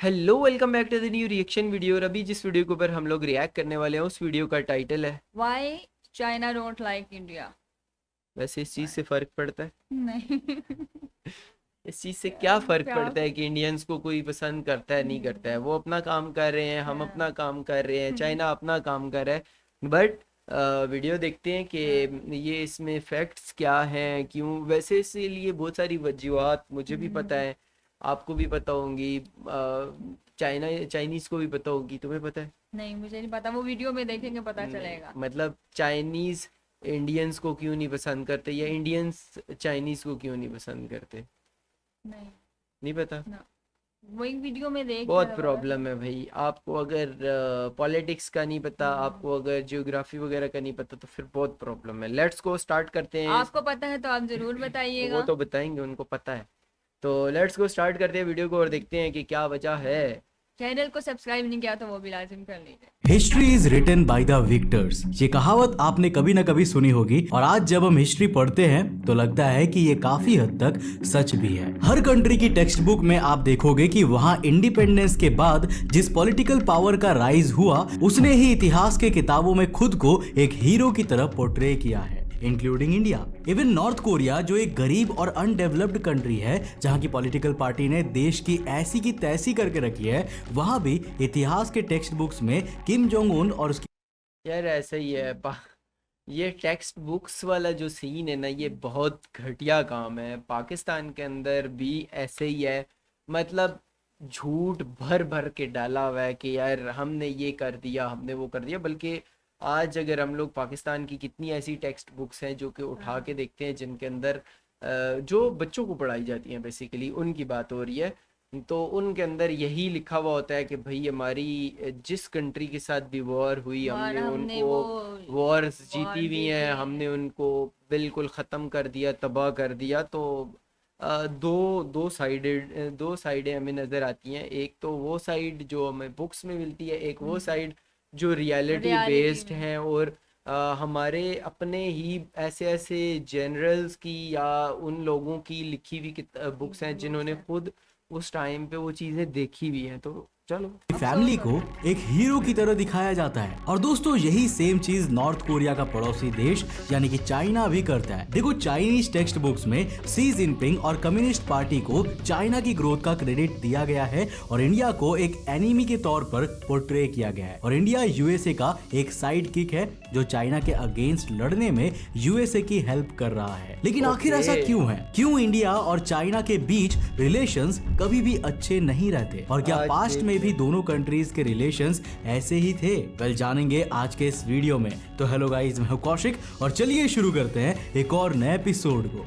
Hello welcome back to the new reaction video. और अभी जिस वीडियो के ऊपर हम लोग रिएक्ट करने वाले हैं उस वीडियो का टाइटल है। Why China don't like India? वैसे इस चीज़ Why? से फ़र्क पड़ता है? नहीं। इस चीज़ से क्या फ़र्क क्या? पड़ता है कि इंडियंस को कोई पसंद करता है नहीं करता है? वो अपना काम कर रहे हैं, हम अपना हाँ। काम कर रहे हैं, चाइना अपना काम कर रहा है। बट वीडियो देखते हैं कि ये इसमें फैक्ट्स क्या हैं, क्यों वैसे इसके लिए बहुत सारी वजूहत मुझे भी पता है, आपको भी पता होंगी, चाइनीज़ को भी पता होगी। तुम्हें पता है? नहीं, मुझे नहीं पता, वो वीडियो में देखेंगे पता नहीं, चलेगा। मतलब चाइनीज इंडियंस को क्यों नहीं पसंद करते या इंडियंस चाइनीज को क्यों नहीं पसंद करते? नहीं। नहीं पता। ना। वो एक वीडियो में देख बहुत कर पता प्रॉब्लम है भाई। आपको अगर पॉलिटिक्स का नहीं पता, हम्म। आपको अगर जियोग्राफी वगैरह का नहीं पता तो फिर बहुत प्रॉब्लम है। लेट्स गो स्टार्ट करते हैं। आपको पता है तो आप जरूर वो बताइएगा। तो बताएंगे, उनको पता है। तो लेट्स गो स्टार्ट करते हैं वीडियो को और देखते हैं कि क्या वजह है। चैनल को सब्सक्राइब नहीं किया तो वो भी लाजिम कर लीजिए। History is written by the victors. ये कहावत आपने कभी ना कभी सुनी होगी और आज जब हम हिस्ट्री पढ़ते हैं तो लगता है कि ये काफी हद तक सच भी है। हर कंट्री की टेक्स्ट बुक में आप देखोगे कि वहाँ इंडिपेंडेंस के बाद जिस पॉलिटिकल पावर का राइज हुआ उसने ही इतिहास के किताबों में खुद को एक हीरो की तरह पोर्ट्रे किया है, including India. Even north Korea जो एक गरीब और अनडेवलप्ड कंट्री है जहां की पॉलिटिकल पार्टी ने देश की ऐसी की तैसी करके रखी है, वहां भी इतिहास के टेक्स्ट बुक्स में किम जोंग उन और उसकी यार ऐसा ही है ये टेक्स्ट बुक्स वाला जो सीन है ना, ये बहुत घटिया काम है। पाकिस्तान के अंदर भी ऐसे ही है। मतलब झूठ भर भर के डाला हुआ है कि यार हमने ये कर दिया, हमने वो कर दिया। बल्कि आज अगर हम लोग पाकिस्तान की कितनी ऐसी टेक्स्ट बुक्स हैं जो कि उठा के देखते हैं जिनके अंदर जो बच्चों को पढ़ाई जाती हैं, बेसिकली उनकी बात हो रही है, तो उनके अंदर यही लिखा हुआ होता है कि भाई हमारी जिस कंट्री के साथ भी वॉर हुई और हमने हमने उनको वो वॉर्स वॉर जीती हुई जीते हैं, हैं। हमने उनको बिल्कुल ख़त्म कर दिया, तबाह कर दिया। तो दो दो साइडें हमें नज़र आती हैं। एक तो वो साइड जो हमें बुक्स में मिलती है, एक वो साइड जो रियलिटी रियलिटी बेस्ड में। हैं। और हमारे अपने ही ऐसे ऐसे जनरल्स की या उन लोगों की लिखी हुई बुक्स हैं बुक्स जिन्होंने है। खुद उस टाइम पे वो चीज़ें देखी हुई हैं। तो चलो। फैमिली अफसोस को होता है। एक हीरो की तरह दिखाया जाता है। और दोस्तों यही सेम चीज नॉर्थ कोरिया का पड़ोसी देश यानी कि चाइना भी करता है। देखो चाइनीज टेक्स्ट बुक्स में सी जिनपिंग और कम्युनिस्ट पार्टी को चाइना की ग्रोथ का क्रेडिट दिया गया है और इंडिया को एक एनिमी के तौर पर पोर्ट्रे किया गया है। और इंडिया यूएसए का एक साइड किक है जो चाइना के अगेंस्ट लड़ने में यूएसए की हेल्प कर रहा है। लेकिन आखिर ऐसा ओके। क्यों है? क्यों इंडिया और चाइना के बीच रिलेशंस कभी भी अच्छे नहीं रहते? और क्या आज पास्ट में देख भी दोनों कंट्रीज के रिलेशंस ऐसे ही थे? वेल जानेंगे आज के इस वीडियो में। तो हेलो गाइस, मैं हूं कौशिक और चलिए शुरू करते हैं एक और नए एपिसोड को।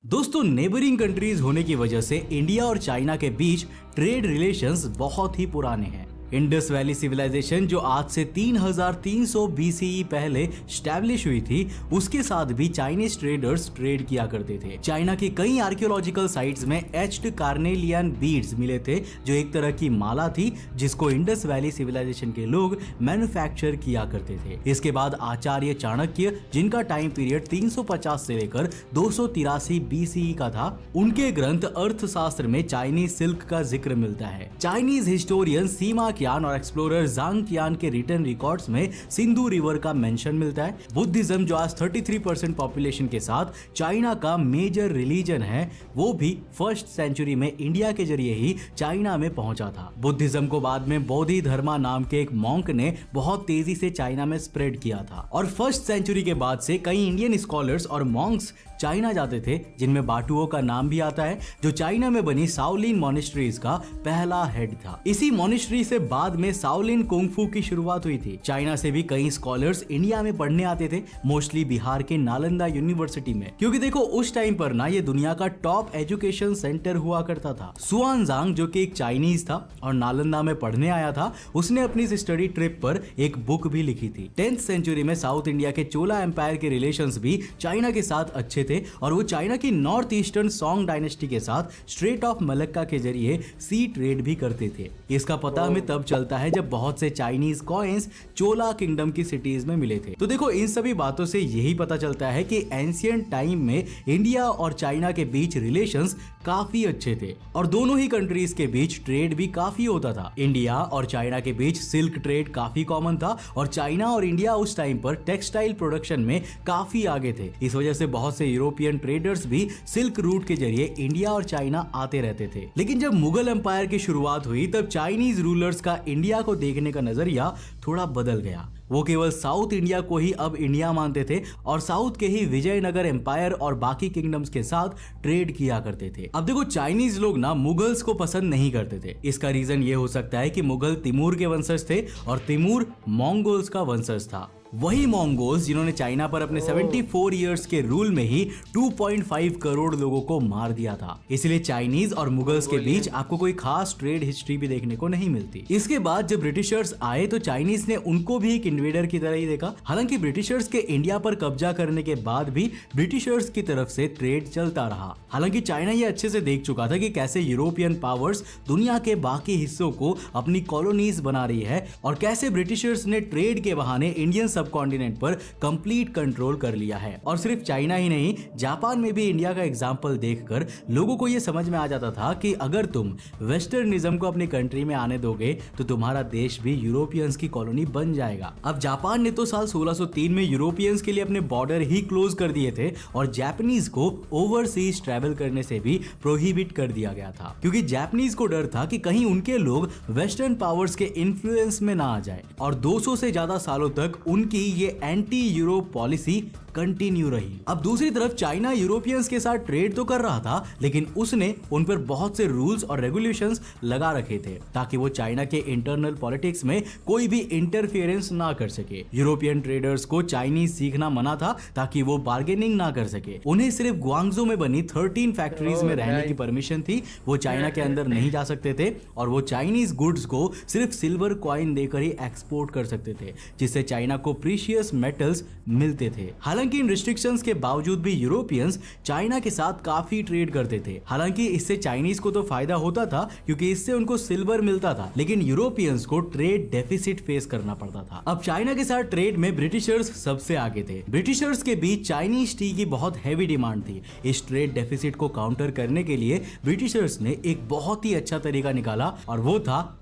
दोस्तों नेबरिंग कंट्रीज होने की वजह से इंडिया और चाइना के बीच ट्रेड रिलेशंस बहुत ही पुराने हैं। इंडस वैली सिविलाइजेशन जो आज से 3300 बीसीई पहले स्टैब्लिश हुई थी, उसके साथ भी चाइनीज ट्रेडर्स ट्रेड किया करते थे। चाइना की कई आर्कियोलॉजिकल साइट्स में एच्ड कार्नेलियन बीड्स मिले थे जो एक तरह की माला थी जिसको इंडस वैली सिविलाइजेशन के लोग मैन्युफैक्चर किया करते थे। इसके बाद आचार्य चाणक्य, जिनका टाइम पीरियड 350 से लेकर 283 बीसीई का था, उनके ग्रंथ अर्थशास्त्र में चाइनीज सिल्क का जिक्र मिलता है। चाइनीज हिस्टोरियन सीमा कियान और एक्सप्लोरर जांग कियान के रिटन रिकॉर्ड्स में सिंधु रिवर का मेंशन मिलता है। बुद्धिज्म जो आज 33% पॉपुलेशन के साथ चाइना का मेजर रिलीजन है, वो भी फर्स्ट सेंचुरी में इंडिया के जरिए ही चाइना में पहुंचा था। बुद्धिज्म को बाद में बोधि धर्मा नाम के एक मॉन्क ने बहुत तेजी से चाइना में स्प्रेड किया था और फर्स्ट सेंचुरी के बाद से कई इंडियन स्कॉलर्स और मॉन्क्स चाइना जाते थे, जिनमें बाटुओं का नाम भी आता है जो चाइना में बनी साओलिन मॉनेस्ट्रीज का पहला हेड था। इसी मॉनेस्ट्री से बाद में साओलिन कुंगफू की शुरुआत हुई थी। चाइना से भी कई स्कॉलर्स इंडिया में पढ़ने आते थे, मोस्टली बिहार के नालंदा यूनिवर्सिटी में, क्योंकि देखो उस टाइम पर ना ये दुनिया का टॉप एजुकेशन सेंटर हुआ करता था। सुआनजांग जो कि एक चाइनीज था और नालंदा में पढ़ने आया था, उसने अपनी स्टडी ट्रिप पर एक बुक भी लिखी थी। 10th सेंचुरी में साउथ इंडिया के चोला एम्पायर के रिलेशंस भी चाइना के साथ अच्छे थे और वो चाइना की नॉर्थ ईस्टर्न सॉन्ग डायनेस्टी के साथ स्ट्रेट ऑफ मलक्का के जरिए सी ट्रेड भी करते थे। इसका पता हमें तब चलता है जब बहुत से चाइनीज कॉइन्स चोला किंगडम की सिटीज में मिले थे। तो देखो इन सभी बातों से यही पता चलता है कि एंशियंट टाइम में इंडिया और चाइना के बीच रिलेशंस काफी अच्छे थे और दोनों ही कंट्रीज के बीच ट्रेड भी काफी होता था। इंडिया और चाइना के बीच सिल्क ट्रेड काफी कॉमन था और चाइना और इंडिया उस टाइम पर टेक्सटाइल प्रोडक्शन में काफी आगे थे। इस वजह से बहुत से यूरोपियन ट्रेडर्स भी सिल्क रूट के जरिए इंडिया और चाइना आते रहते थे। लेकिन जब मुगल एम्पायर की शुरुआत हुई तब चाइनीज रूलर्स का इंडिया को देखने का नजरिया थोड़ा बदल गया। वो केवल साउथ इंडिया को ही अब इंडिया मानते थे और साउथ के ही विजयनगर एम्पायर और बाकी किंगडम्स के साथ ट्रेड किया करते थे। अब देखो, चाइनीज लोग ना मुगल्स को पसंद नहीं करते थे। इसका रीजन ये हो सकता है कि मुगल तिमूर के वंशज थे और तिमूर मंगोल्स का वंशज था। वही मंगोल्स जिन्होंने चाइना पर अपने 74 इयर्स के रूल में ही 2.5 करोड़ लोगों को मार दिया था। इसलिए चाइनीज और मुगल्स के बीच आपको कोई खास ट्रेड हिस्ट्री भी देखने को नहीं मिलती। इसके बाद जब ब्रिटिशर्स आए तो चाइनीज ने उनको भी एक इन्वेडर की तरह ही देखा। हालांकि ब्रिटिशर्स के इंडिया पर कब्जा करने के बाद भी ब्रिटिशर्स की तरफ से ट्रेड चलता रहा। हालांकि चाइना ये अच्छे से देख चुका था कि कैसे यूरोपियन पावर्स दुनिया के बाकी हिस्सों को अपनी कॉलोनीज बना रही है और कैसे ब्रिटिशर्स ने ट्रेड के बहाने इंडियन सबकॉन्टिनेंट पर कंप्लीट कंट्रोल कर लिया है। और सिर्फ चाइना ही नहीं, जापान में भी इंडिया का एग्जांपल देखकर लोगों को यह समझ में आ जाता था कि अगर तुम वेस्टर्निज्म को अपनी कंट्री में आने दोगे तो तुम्हारा देश भी यूरोपियंस की कॉलोनी बन जाएगा। अब जापान ने तो साल 1603 में यूरोपियंस के लिए अपने बॉर्डर ही क्लोज कर दिए थे और जापानीज को ओवरसीज ट्रैवल करने से भी प्रोहिबिट कर दिया गया था, क्योंकि जापानीज को डर था कि कहीं उनके लोग वेस्टर्न पावर्स के इन्फ्लुएंस में ना आ जाए। और 200 से ज्यादा सालों तक उनकी ये एंटी यूरोप पॉलिसी कंटिन्यू रही। अब दूसरी तरफ चाइना यूरोपियंस के साथ ट्रेड तो कर रहा था, लेकिन उसने उन पर बहुत से रूल्स और रेगुलेशंस लगा रखे थे ताकि वो चाइना के इंटरनल पॉलिटिक्स में कोई भी इंटरफियरेंस ना कर सके। यूरोपियन ट्रेडर्स को चाइनीज सीखना मना था ताकि वो बार्गेनिंग ना कर सके। उन्हें सिर्फ ग्वांगझो में बनी 13 फैक्ट्रीज में रहने की परमिशन थी। वो चाइना के अंदर नहीं जा सकते थे और वो चाइनीज गुड्स को सिर्फ सिल्वर कॉइन देकर ही एक्सपोर्ट कर सकते थे, जिससे चाइना को प्रीशियस मेटल्स मिलते थे। हालांकि इन रिस्ट्रिक्शंस के बावजूद भी यूरोपियंस चाइना के साथ काफी ट्रेड करते थे। हालांकि इससे चाइनीज को तो फायदा होता था क्योंकि इससे उनको सिल्वर मिलता था, लेकिन यूरोपियंस को ट्रेड डेफिसिट फेस करना पड़ता था। अब चाइना के साथ ट्रेड में ब्रिटिशर्स सबसे आगे थे। ब्रिटिशर्स के बीच चाइनीज टी की बहुत हैवी डिमांड थी। इस ट्रेड डेफिसिट को काउंटर करने के लिए ब्रिटिशर्स ने एक बहुत ही अच्छा तरीका निकाला और वो था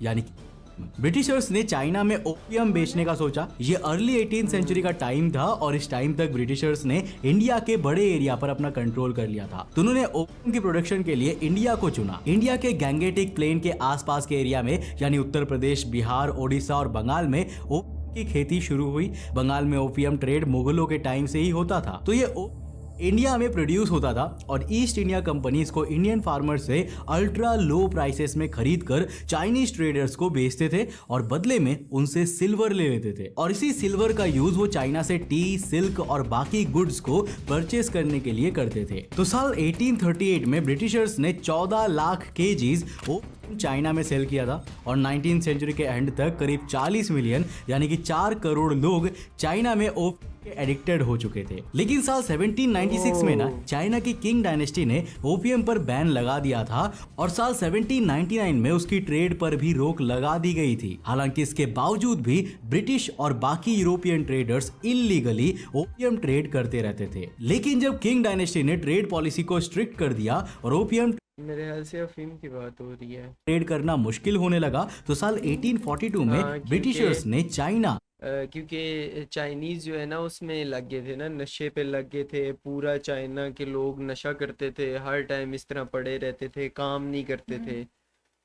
यानी ब्रिटिशर्स ने चाइना में ओपियम बेचने का सोचा। ये अर्ली 18th सेंचुरी का टाइम था और इस टाइम तक ब्रिटिशर्स ने इंडिया के बड़े एरिया पर अपना कंट्रोल कर लिया था, तो उन्होंने ओपियम की प्रोडक्शन के लिए इंडिया को चुना। इंडिया के गैंगेटिक प्लेन के आसपास के एरिया में यानी उत्तर प्रदेश, बिहार, ओडिशा और बंगाल में ओपियम की खेती शुरू हुई। बंगाल में ओपियम ट्रेड मुगलों के टाइम से ही होता था, तो ये इंडिया में प्रोड्यूस होता था और ईस्ट इंडिया कंपनी इसको इंडियन फार्मर से अल्ट्रा लो प्राइसेस में खरीद कर चाइनीज ट्रेडर्स को बेचते थे और बदले में उनसे सिल्वर ले लेते थे। और इसी सिल्वर का यूज वो चाइना से टी, सिल्क और बाकी गुड्स को परचेस करने के लिए करते थे। तो साल 1838 में ब्रिटिशर्स ने 14 लाख केजीज चाइना में सेल किया था और 19th सेंचुरी के एंड तक करीब 40 मिलियन यानी कि 4 करोड़ लोग चाइना में ओपियम के एडिक्टेड हो चुके थे। लेकिन साल 1796 में ना चाइना की किंग डायनेस्टी ने ओपियम पर बैन लगा दिया था और साल 1799 में उसकी ट्रेड पर भी रोक लगा दी गई थी। हालांकि इसके बावजूद भी ब्रिटिश और बाकी European traders illegally opium trade करते रहते थे। लेकिन जब किंग डायनेस्टी ने ट्रेड पॉलिसी को स्ट्रिक्ट कर दिया और ओपियम मेरे ख्याल से अफीम की बात हो रही है, ट्रेड करना मुश्किल होने लगा, तो साल 1842 में ब्रिटिशर्स ने चाइना क्योंकि चाइनीज जो है ना उसमें लग गए थे ना, नशे पे लग गए थे। पूरा चाइना के लोग नशा करते थे, हर टाइम इस तरह पड़े रहते थे, काम नहीं करते थे।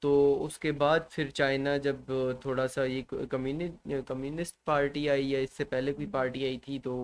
तो उसके बाद फिर चाइना जब थोड़ा सा ये कम्युनिस्ट पार्टी आई है, इससे पहले कोई पार्टी आई थी, तो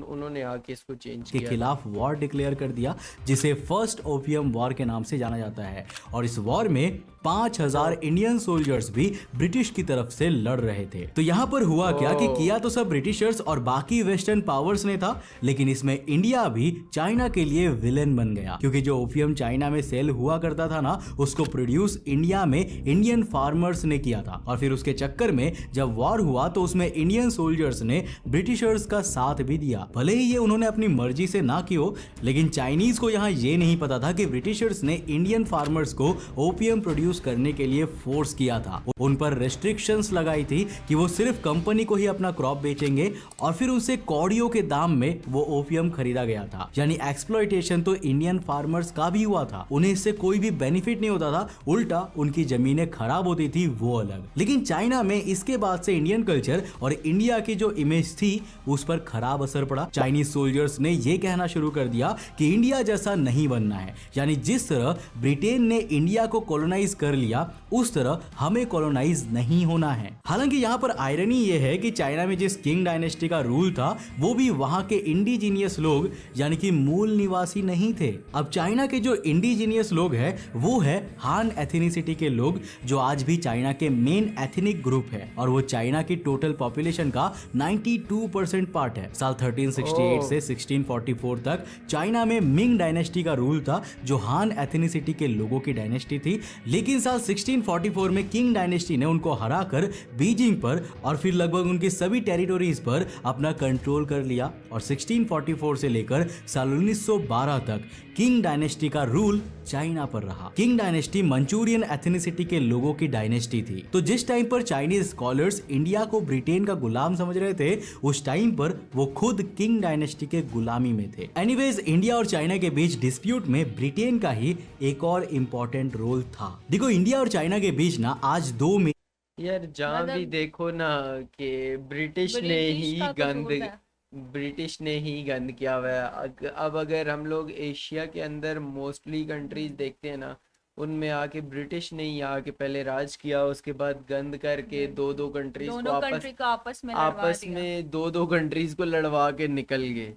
उन्होंने आके इसको चेंज के किया, खिलाफ वॉर डिक्लेयर कर दिया, जिसे फर्स्ट ओपियम वॉर के नाम से जाना जाता है। और इस वॉर में 5000 इंडियन सोल्जर्स भी ब्रिटिश की तरफ से लड़ रहे थे। तो यहाँ पर हुआ क्या कि किया तो सब ब्रिटिशर्स और बाकी वेस्टर्न पावर्स ने था, लेकिन इसमें इंडिया भी चाइना के लिए विलेन बन गया, क्योंकि जो ओपियम चाइना में सेल हुआ करता था ना, उसको प्रोड्यूस इंडिया में इंडियन फार्मर्स ने किया था, और फिर उसके चक्कर में जब वॉर हुआ तो उसमें इंडियन सोल्जर्स ने ब्रिटिशर्स का साथ भी दिया। भले ही ये उन्होंने अपनी मर्जी से ना की हो, लेकिन चाइनीज को यहाँ ये नहीं पता था कि ब्रिटिशर्स ने इंडियन फार्मर्स को ओपियम प्रोड्यूस करने के लिए फोर्स किया था। उन पर रेस्ट्रिक्शंस लगाई थी कि वो सिर्फ कंपनी को ही अपना क्रॉप बेचेंगे, और फिर उनसे कौड़ियों के दाम में वो ओपियम खरीदा गया था। यानी एक्सप्लॉयटेशन तो इंडियन फार्मर्स का भी हुआ था। उन्हें इससे कोई भी बेनिफिट नहीं होता था, उल्टा उनकी जमीनें खराब होती थी, वो अलग। लेकिन चाइना में इसके बाद से इंडियन कल्चर और इंडिया की जो इमेज थी उस पर खराब असर पड़ा। चाइनीज सोल्जर्स ने ये कहना शुरू कर दिया कि इंडिया जैसा नहीं बनना है, यानी जिस तरह ब्रिटेन ने इंडिया को कॉलोनाइज कर लिया उस तरह हमें कॉलोनाइज नहीं होना है। हालांकि यहाँ पर आयरनी ये है कि चाइना में जिस किंग डायनेस्टी का रूल था वो भी वहां के इंडिजीनियस लोग यानी कि मूल निवासी नहीं थे। अब चाइना के जो इंडिजीनियस लोग हैं वो है हान एथनिसिटी के लोग, जो आज भी चाइना के मेन एथनिक ग्रुप है, और वो चाइना की टोटल पॉपुलेशन का 92% पार्ट है। साल 1368 से 1644 तक चाइना में मिंग डायनेस्टी का रूल था, जो हान एथनिसिटी के लोगों की डायनेस्टी थी। लेकिन साल 1644 में किंग डायनेस्टी ने उनको हराकर बीजिंग पर और फिर लगभग उनकी सभी टेरिटोरीज पर अपना कंट्रोल कर लिया, और 1644 से लेकर साल 1912 तक किंग डायनेस्टी का रूल चाइना पर रहा। किंग डायनेस्टी मंचूरियन एथनिसिटी के लोगों की डायनेस्टी थी। तो जिस टाइम पर चाइनीज स्कॉलर्स इंडिया को ब्रिटेन का गुलाम समझ रहे थे, उस टाइम पर वो खुद किंग डायनेस्टी के गुलामी में थे। एनीवेज, इंडिया और चाइना के बीच डिस्प्यूट में ब्रिटेन का ही एक और इम्पोर्टेंट रोल था। देखो, इंडिया और चाइना के बीच ना आज दो में यार जहाँ भी मतलब देखो ना कि ब्रिटिश ने ही का गंद कसूर है। ब्रिटिश ने ही गंद किया हुआ है। अब अगर हम लोग एशिया के अंदर मोस्टली कंट्रीज देखते हैं ना, उनमें आके ब्रिटिश ने ही आके पहले राज किया, उसके बाद गंद करके दो दो कंट्रीज को दोनों कंट्री को आपस में दो दो कंट्रीज को लड़वा के निकल गए।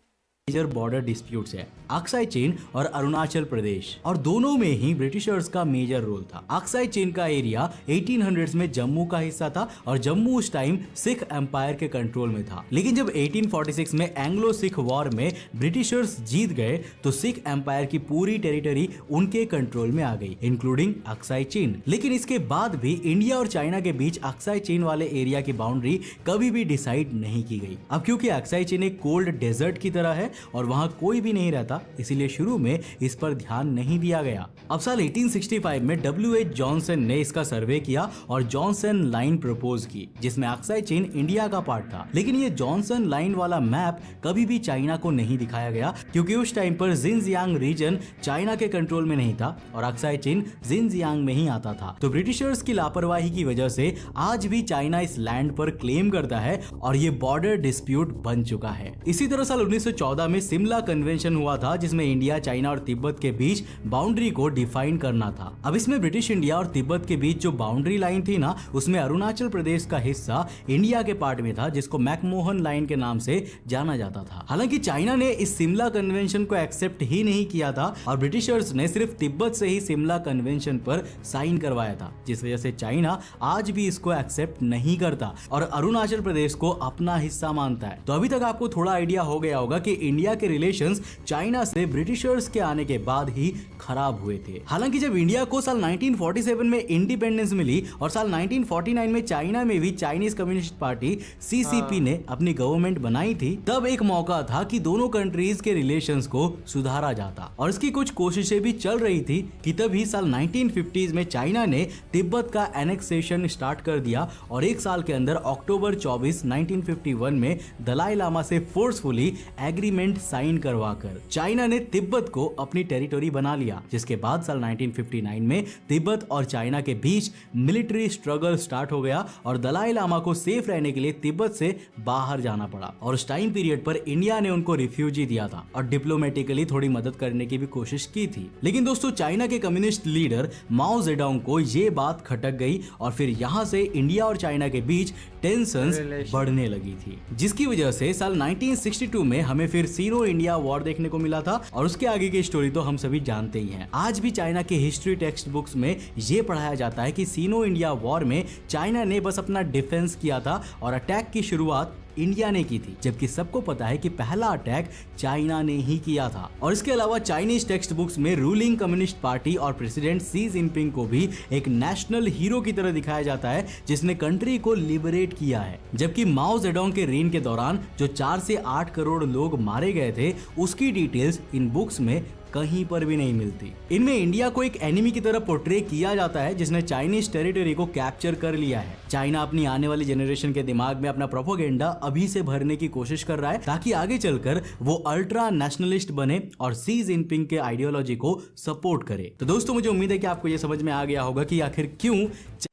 मेजर बॉर्डर डिस्प्यूट्स है, अक्साई चीन और अरुणाचल प्रदेश, और दोनों में ही ब्रिटिशर्स का मेजर रोल था। अक्साई चीन का एरिया 1800s में जम्मू का हिस्सा था, और जम्मू उस टाइम सिख एम्पायर के कंट्रोल में था। लेकिन जब 1846 में एंग्लो सिख वॉर में ब्रिटिशर्स जीत गए तो सिख एम्पायर की पूरी टेरिटरी उनके कंट्रोल में आ गई, इंक्लूडिंग अक्साई चीन। लेकिन इसके बाद भी इंडिया और चाइना के बीच अक्साई चीन वाले एरिया की बाउंड्री कभी भी डिसाइड नहीं की गई। अब क्योंकि अक्साई चीन एक कोल्ड डेजर्ट की तरह है और वहां कोई भी नहीं रहता, इसीलिए शुरू में इस पर ध्यान नहीं दिया गया। अब साल 1865 में W.H. जॉनसन ने इसका सर्वे किया और जॉनसन लाइन प्रपोज की, जिसमें अक्साई चीन इंडिया का पार्ट था। लेकिन ये जॉनसन लाइन वाला मैप कभी भी चाइना को नहीं दिखाया गया, क्योंकि उस टाइम पर जिनजियांग रीजन चाइना के कंट्रोल में नहीं था और अक्साई चीन जिनजियांग में ही आता था। तो ब्रिटिशर्स की लापरवाही की वजह से आज भी चाइना इस लैंड पर क्लेम करता है और ये बॉर्डर डिस्प्यूट बन चुका है। इसी तरह साल 1914 में सिमला कन्वेंशन हुआ था, जिसमें इंडिया, चाइना और तिब्बत के बीच बाउंड्री को डिफाइन करना था। अब इसमें ब्रिटिश इंडिया और तिब्बत के बीच जो बाउंड्री लाइन थी ना, उसमें अरुणाचल प्रदेश का हिस्सा इंडिया के पार्ट में था, जिसको मैकमोहन लाइन के नाम से जाना जाता था। हालांकि चाइना ने इस सिमला कन्वेंशन को एक्सेप्ट ही नहीं किया था और ब्रिटिशर्स ने सिर्फ तिब्बत से ही सिमला कन्वेंशन पर साइन करवाया था, जिस वजह से चाइना आज भी इसको एक्सेप्ट नहीं करता और अरुणाचल प्रदेश को अपना हिस्सा मानता है। तो अभी तक आपको थोड़ा आइडिया हो गया होगा कि इंडिया के रिलेशंस चाइना से ब्रिटिशर्स के आने के बाद ही खराब हुए थे। हालांकि जब इंडिया को साल 1947 में इंडिपेंडेंस मिली और साल 1949 में चाइना में भी चाइनीज कम्युनिस्ट पार्टी CCP ने अपनी गवर्नमेंट बनाई थी, तब एक मौका था कि दोनों कंट्रीज के रिलेशंस को सुधारा जाता और इसकी कुछ कोशिशें भी चल रही थी कि तभी साल 1950s में चाइना ने तिब्बत का एनेक्सेशन स्टार्ट कर दिया और एक साल के अंदर अक्टूबर 24, 1951 में दलाई लामा से फोर्सफुली एग्रीमेंट साइन करवाकर चाइना ने तिब्बत को अपनी टेरिटरी बना लिया, जिसके बाद साल 1959 में तिब्बत और चाइना के बीच मिलिट्री स्ट्रगल स्टार्ट हो गया और दलाई लामा को सेफ रहने के लिए तिब्बत से बाहर जाना पड़ा और उस टाइम पीरियड पर इंडिया ने उनको रिफ्यूजी दिया था और डिप्लोमेटिकली थोड़ी मदद करने की भी कोशिश की थी। लेकिन दोस्तों, चाइना के कम्युनिस्ट लीडर माओ जेडोंग को ये बात खटक गई और फिर यहाँ से इंडिया और चाइना के बीच टेंशंस बढ़ने लगी थी, जिसकी वजह से साल 1962 में हमें फिर सीनो इंडिया वॉर देखने को मिला था और उसके आगे की स्टोरी तो हम सभी जानते ही हैं। आज भी चाइना के हिस्ट्री टेक्स्ट बुक्स में ये पढ़ाया जाता है कि सीनो इंडिया वॉर में चाइना ने बस अपना डिफेंस किया था और अटैक की शुरुआत इंडिया ने की थी, जबकि सबको पता है कि पहला अटैक चाइना ने ही किया था। और इसके अलावा चाइनीज टेक्स्ट बुक्स में रूलिंग कम्युनिस्ट पार्टी और प्रेसिडेंट शी जिनपिंग को भी एक नेशनल हीरो की तरह दिखाया जाता है जिसने कंट्री को लिबरेट किया है। जबकि माओ जेडोंग के रेन के दौरान जो 4 से 8 करोड़ लोग मारे गए थे उसकी डिटेल्स इन बुक्स में कहीं पर भी नहीं मिलती। इनमें इंडिया को एक एनिमी की तरह पोर्ट्रे किया जाता है जिसने चाइनीज टेरिटरी को कैप्चर कर लिया है। चाइना अपनी आने वाली जनरेशन के दिमाग में अपना प्रोपोगेंडा अभी से भरने की कोशिश कर रहा है ताकि आगे चलकर वो अल्ट्रा नेशनलिस्ट बने और शी जिनपिंग के आइडियोलॉजी को सपोर्ट करे। तो दोस्तों मुझे उम्मीद है कि आपको ये समझ में आ गया होगा कि आखिर क्यों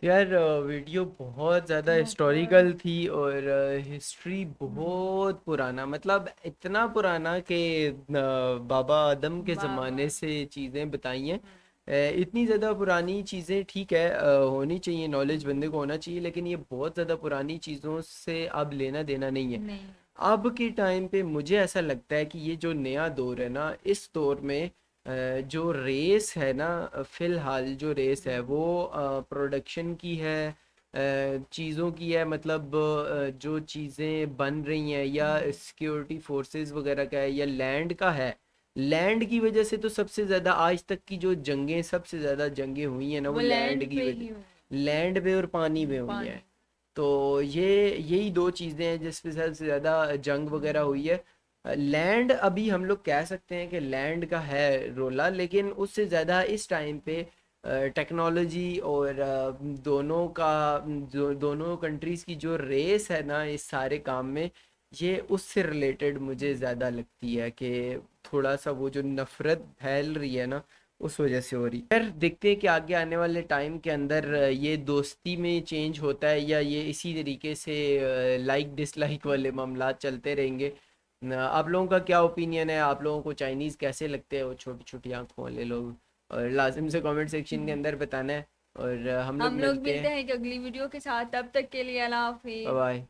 यार वीडियो बहुत ज़्यादा हिस्टोरिकल थी और हिस्ट्री बहुत पुराना, मतलब इतना पुराना कि बाबा आदम के ज़माने से चीज़ें बताई हैं। इतनी ज़्यादा पुरानी चीज़ें ठीक है, होनी चाहिए, नॉलेज बंदे को होना चाहिए, लेकिन ये बहुत ज़्यादा पुरानी चीज़ों से अब लेना देना नहीं है। नहीं। अब के टाइम पे मुझे ऐसा लगता है कि ये जो नया दौर है ना, इस दौर में जो रेस है ना, फिलहाल जो रेस है वो प्रोडक्शन की है, चीज़ों की है, मतलब जो चीज़ें बन रही हैं या सिक्योरिटी फोर्सेस वगैरह का है या लैंड का है। लैंड की वजह से तो सबसे ज़्यादा आज तक की जो जंगें, सबसे ज़्यादा जंगें हुई हैं ना, वो लैंड की पे ही वजह, लैंड पे और पानी में हुई पानी। है। तो यही दो चीज़ें हैं जिस पे सबसे ज़्यादा जंग वगैरह हुई है। लैंड अभी हम लोग कह सकते हैं कि लैंड का है रोला, लेकिन उससे ज़्यादा इस टाइम पे टेक्नोलॉजी और दोनों कंट्रीज़ की जो रेस है ना इस सारे काम में, ये उससे रिलेटेड मुझे ज़्यादा लगती है कि थोड़ा सा वो जो नफ़रत फैल रही है ना उस वजह से हो रही है। फिर देखते हैं कि आगे आने वाले टाइम के अंदर ये दोस्ती में चेंज होता है या ये इसी तरीके से लाइक डिसलाइक वाले मामला चलते रहेंगे। आप लोगों का क्या ओपिनियन है? आप लोगों को चाइनीज़ कैसे लगते हैं, वो छोटी छोटी आंखों वाले लोग? और लाजिम से कमेंट सेक्शन के अंदर बताना है। और हम लोग हम लोग मिलते मिलते हैं। हैं एक अगली वीडियो के साथ, तब तक के लिए अल्लाह हाफिज। Bye bye.